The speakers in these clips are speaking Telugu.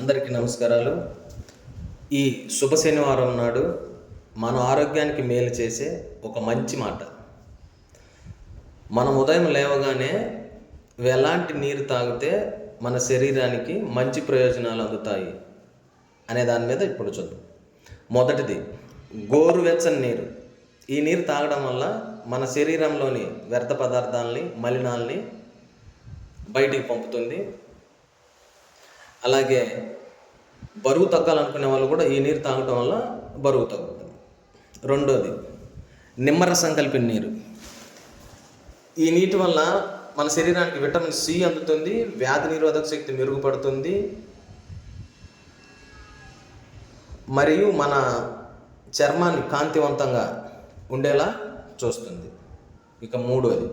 అందరికీ నమస్కారాలు. ఈ శుభ శనివారం నాడు మన ఆరోగ్యానికి మేలు చేసే ఒక మంచి మాట. మనం ఉదయం లేవగానే ఎలాంటి నీరు తాగితే మన శరీరానికి మంచి ప్రయోజనాలు అందుతాయి అనే దాని మీద ఇప్పుడు చూద్దాం. మొదటిది గోరువెచ్చని నీరు. ఈ నీరు తాగడం వల్ల మన శరీరంలోని వ్యర్థ పదార్థాలని, మలినాల్ని బయటికి పంపుతుంది. అలాగే బరువు తగ్గాలనుకునే వాళ్ళు కూడా ఈ నీరు తాగడం వల్ల బరువు తగ్గుతుంది. రెండోది నిమ్మరసం కలిపిన నీరు. ఈ నీటి వల్ల మన శరీరానికి విటమిన్ సి అందుతుంది, వ్యాధి నిరోధక శక్తి మెరుగుపడుతుంది, మరియు మన చర్మాన్ని కాంతివంతంగా ఉండేలా చూస్తుంది. ఇక మూడోది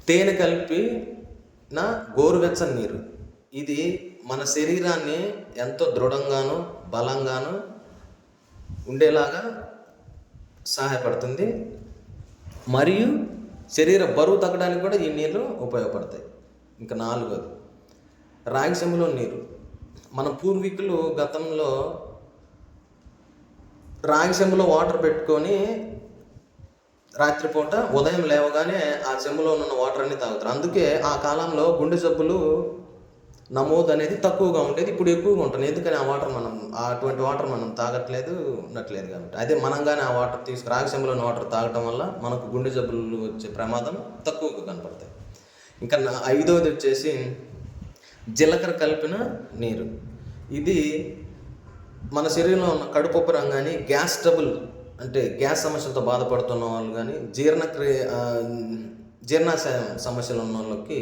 తేనె కలిపిన గోరువెచ్చని నీరు. ఇది మన శరీరాన్ని ఎంతో దృఢంగాను బలంగాను ఉండేలాగా సహాయపడుతుంది, మరియు శరీర బరువు తగ్గడానికి కూడా ఈ నీళ్ళు ఉపయోగపడతాయి. ఇంకా నాలుగోది రాగి చెంబులో నీరు. మన పూర్వీకులు గతంలో రాగి చెంబులో వాటర్ పెట్టుకొని రాత్రిపూట ఉదయం లేవగానే ఆ చెంబులో ఉన్న వాటర్ అన్ని తాగుతారు. అందుకే ఆ కాలంలో గుండె జబ్బులు నమోదు అనేది తక్కువగా ఉండేది, ఇప్పుడు ఎక్కువగా ఉంటుంది. ఎందుకని అటువంటి వాటర్ మనం తాగట్లేదు ఉండట్లేదు కాబట్టి. అదే మనం కానీ ఆ వాటర్ రాగి చెంబులోని వాటర్ తాగటం వల్ల మనకు గుండె జబ్బులు వచ్చే ప్రమాదం తక్కువగా కనపడతాయి. ఇంకా ఐదవది వచ్చేసి జీలకర్ర కలిపిన నీరు. ఇది మన శరీరంలో ఉన్న కడుపు రంగాన్ని గ్యాస్ ట్రబుల్ అంటే గ్యాస్ సమస్యలతో బాధపడుతున్న వాళ్ళు కానీ జీర్ణాశయ సమస్యలు ఉన్న వాళ్ళకి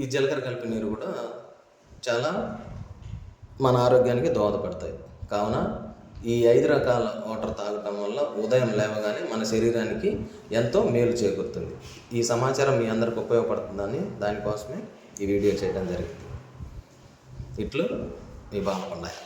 ఈ జీలకర్ర కలిపిన నీరు కూడా చాలా మన ఆరోగ్యానికి దోహదపడతాయి. కావున ఈ 5 రకాల వాటర్ తాగటం వల్ల ఉదయం లేవగానే మన శరీరానికి ఎంతో మేలు చేకూరుతుంది. ఈ సమాచారం మీ అందరికి ఉపయోగపడుతుందని దానికోసమే ఈ వీడియో చేయడం జరిగింది. ఇట్లు మీ బాలకొండయ్య.